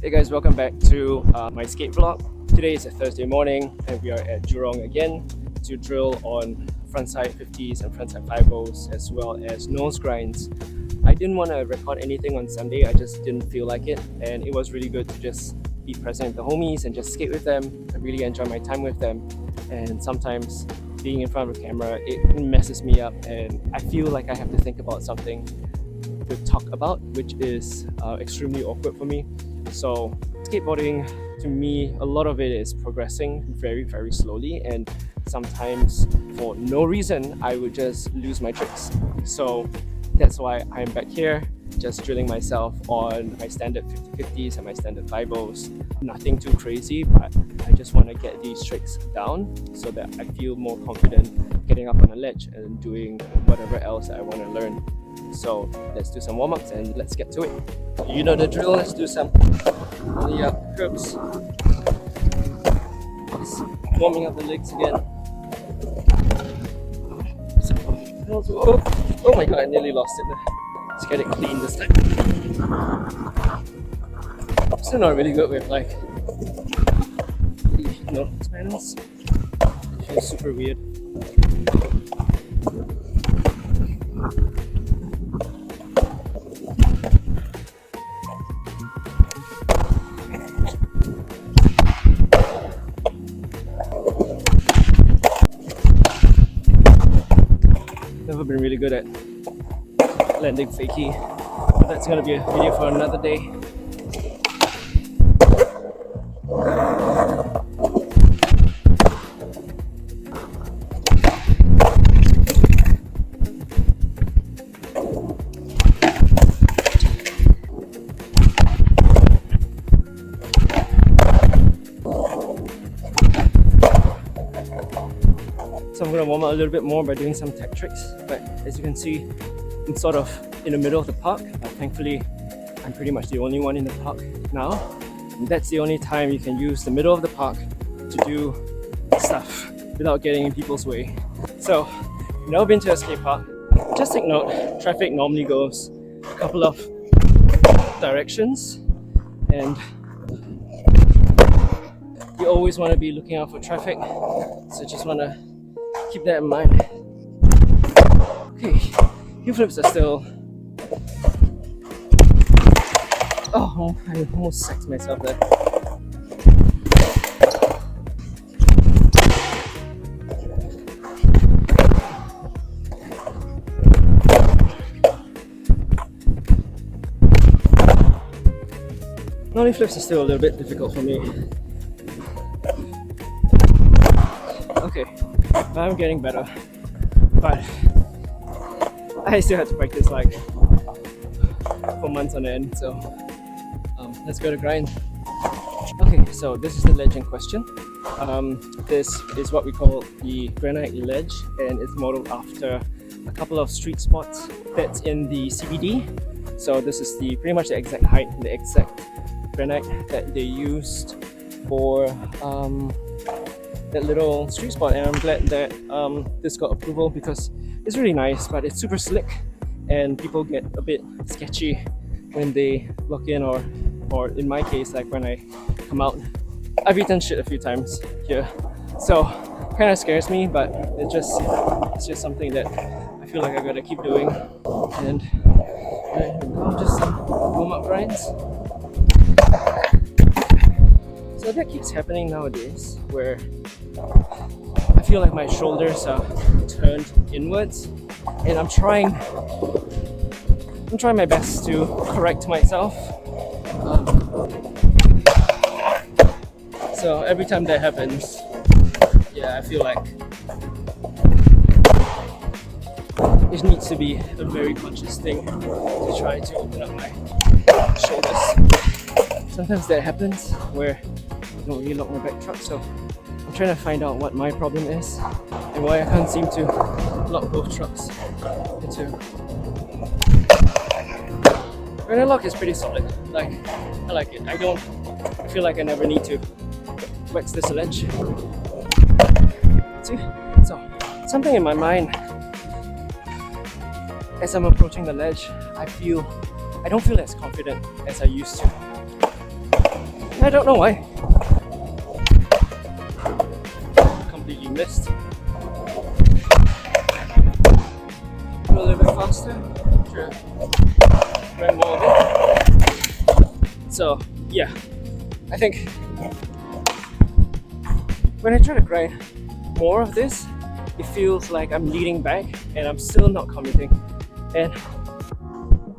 Hey guys, welcome back to my skate vlog. Today is a Thursday morning and we are at Jurong again to drill on frontside 50s and frontside 50s as well as nose grinds. I didn't want to record anything on Sunday, I just didn't feel like it, and it was really good to just be present with the homies and just skate with them. I really enjoy my time with them, and sometimes being in front of a camera, it messes me up and I feel like I have to think about something to talk about, which is extremely awkward for me. So skateboarding, to me, a lot of it is progressing very slowly, and sometimes for no reason I would just lose my tricks. So that's why I'm back here just drilling myself on my standard 50-50s and my standard 50s. Nothing too crazy, but I just want to get these tricks down so that I feel more confident getting up on a ledge and doing whatever else I want to learn. So let's do some warm-ups and let's get to it. You know the drill, let's do some ollie up curves. Just warming up the legs again. Oh my god, I nearly lost it. Let's get it clean this time. I'm still not really good with like the nose panels. It feels super weird. Never been really good at landing fakie, but that's gonna be a video for another day. So I'm going to warm up a little bit more by doing some tech tricks, but as you can see, I'm sort of in the middle of the park. Thankfully, I'm pretty much the only one in the park now. And that's the only time you can use the middle of the park to do stuff without getting in people's way. So, if you've never been to a skate park, just take note, traffic normally goes a couple of directions, and you always want to be looking out for traffic, so just want to keep that in mind. Okay, heel flips are still... Oh, I almost sacked myself there. Nollie flips are still a little bit difficult for me. Okay, I'm getting better, but I still have to practice like for months on end, so let's go to grind. Okay, so this is the ledge in question. This is what we call the granite ledge, and it's modeled after a couple of street spots that's in the CBD. So this is pretty much the exact height, the exact granite that they used for that little street spot, and I'm glad that this got approval because it's really nice, but it's super slick and people get a bit sketchy when they look in, or in my case, like when I come out. I've eaten shit a few times here, so kind of scares me, but it's just something that I feel like I gotta keep doing. And here we go, just some warm-up grinds. So that keeps happening nowadays, where I feel like my shoulders are turned inwards, and I'm trying my best to correct myself. So every time that happens, yeah, I feel like it needs to be a very conscious thing to try to open up my shoulders. Sometimes that happens where I don't really lock my back truck, so I'm trying to find out what my problem is and why I can't seem to lock both trucks into. Granite lock is pretty solid. Like, I like it. I don't feel like I never need to wax this ledge. See? So, something in my mind as I'm approaching the ledge, I don't feel as confident as I used to. I don't know why. Completely missed. Go a little bit faster. Sure. Grind more of it. So yeah, I think when I try to grind more of this, it feels like I'm leaning back and I'm still not committing. And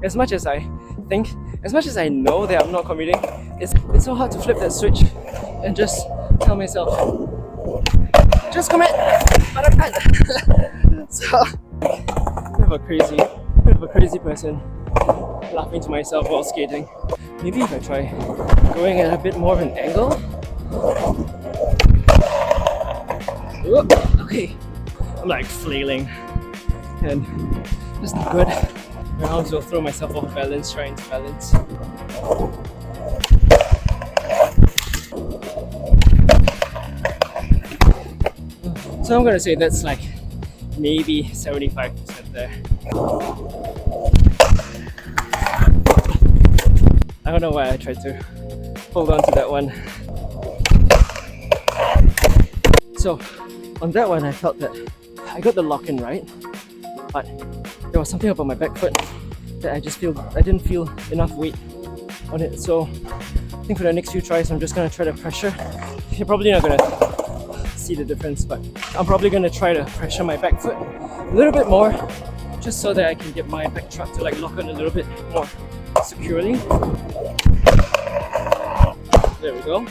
as much as I know that I'm not committing, it's so hard to flip that switch and just tell myself, just commit, but I can't. So, bit of a crazy person, laughing to myself while skating. Maybe if I try going at a bit more of an angle. Whoop, okay, I'm like flailing and just not good. My arms will throw myself off balance trying to balance. So I'm gonna say that's like maybe 75% there. I don't know why I tried to hold on to that one. So on that one I felt that I got the lock in right, but there was something about my back foot that I didn't feel enough weight on it. So I think for the next few tries I'm just gonna try to pressure. You're probably not gonna see the difference, but I'm probably gonna try to pressure my back foot a little bit more, just so that I can get my back truck to like lock on a little bit more securely. There we go.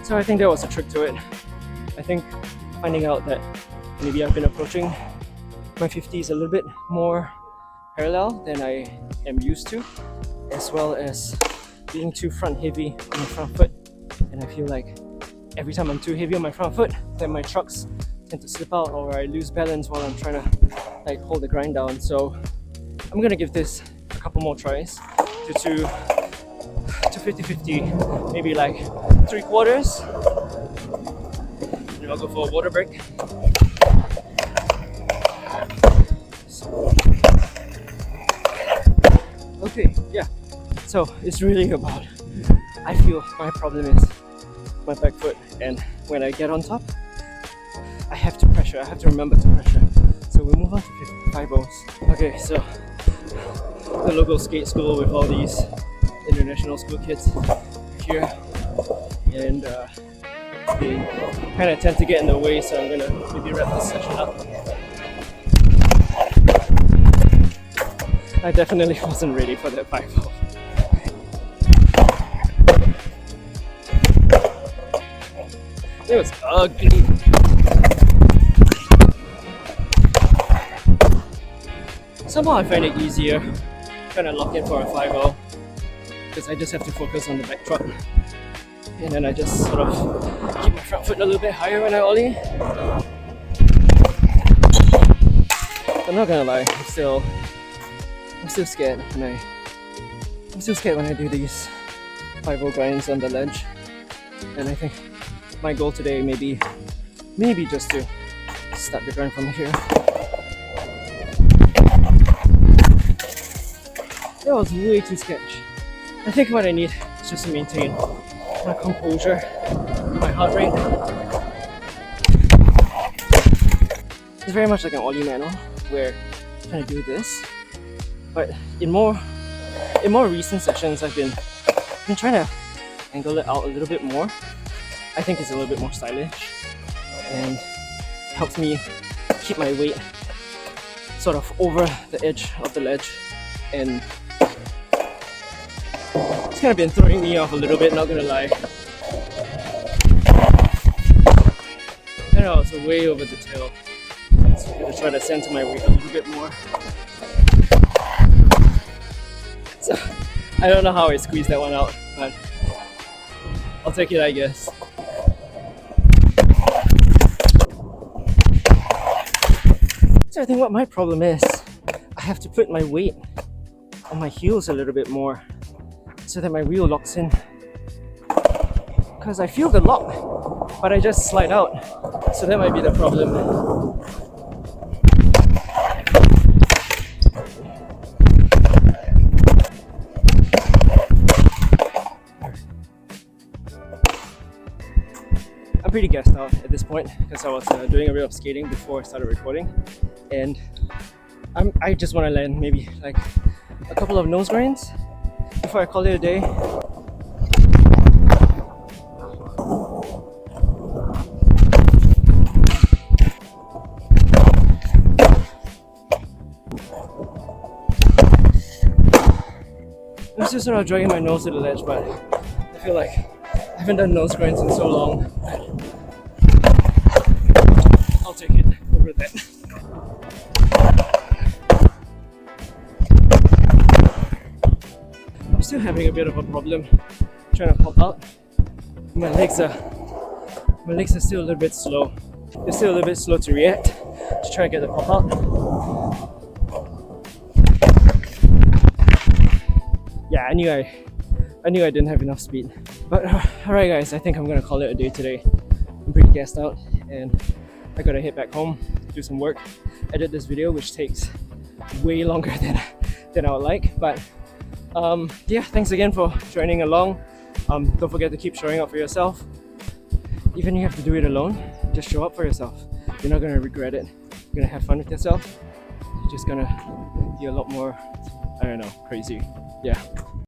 So I think that was a trick to it. I think finding out that maybe I've been approaching my 50s a little bit more parallel than I am used to, as well as being too front heavy on my front foot. And I feel like every time I'm too heavy on my front foot, then my trucks tend to slip out or I lose balance while I'm trying to like hold the grind down. So I'm gonna give this a couple more tries to 50-50, maybe like 3/4. And I'll go for a water break. Okay, yeah. So it's really about, I feel my problem is my back foot, and when I get on top, I have to pressure. I have to remember to pressure. So we move on to 50s. Okay, so the local skate school with all these international school kids here, and they kind of tend to get in the way. So I'm gonna maybe wrap this session up. I definitely wasn't ready for that 5-0. It was ugly. Somehow I find it easier trying to lock in for a 5-0 because I just have to focus on the back truck, and then I just sort of keep my front foot a little bit higher when I ollie. I'm not gonna lie, I'm still scared when I do these 5-0 grinds on the ledge, and I think my goal today maybe just to start the grind from here. That was way too sketch. I think what I need is just to maintain my composure, my heart rate. It's very much like an ollie manual where I'm trying to do this, but in more recent sessions I've been trying to angle it out a little bit more. I think it's a little bit more stylish and helps me keep my weight sort of over the edge of the ledge, and it's kind of been throwing me off a little bit, not gonna lie. I know it's way over the tail, so I'm gonna try to center my weight a little bit more. So I don't know how I squeezed that one out, but I'll take it, I guess. So I think what my problem is, I have to put my weight on my heels a little bit more so that my wheel locks in. Because I feel the lock, but I just slide out. So that might be the problem. I'm pretty gassed out at this point because I was doing a bit of skating before I started recording, and I just want to land maybe like a couple of nose grinds before I call it a day. I'm still sort of dragging my nose to the ledge, but I feel like I haven't done nose grinds in so long. I'll take it over that. I'm still having a bit of a problem trying to pop out. My legs are still a little bit slow. They're still a little bit slow to react to try to get the pop out. Yeah, I knew I didn't have enough speed. But alright guys, I think I'm gonna call it a day today. I'm pretty gassed out and I gotta head back home, do some work, edit this video, which takes way longer than I would like. But yeah, thanks again for joining along. Don't forget to keep showing up for yourself. Even if you have to do it alone, just show up for yourself. You're not gonna regret it. You're gonna have fun with yourself. You're just gonna be a lot more, I don't know, crazy. Yeah.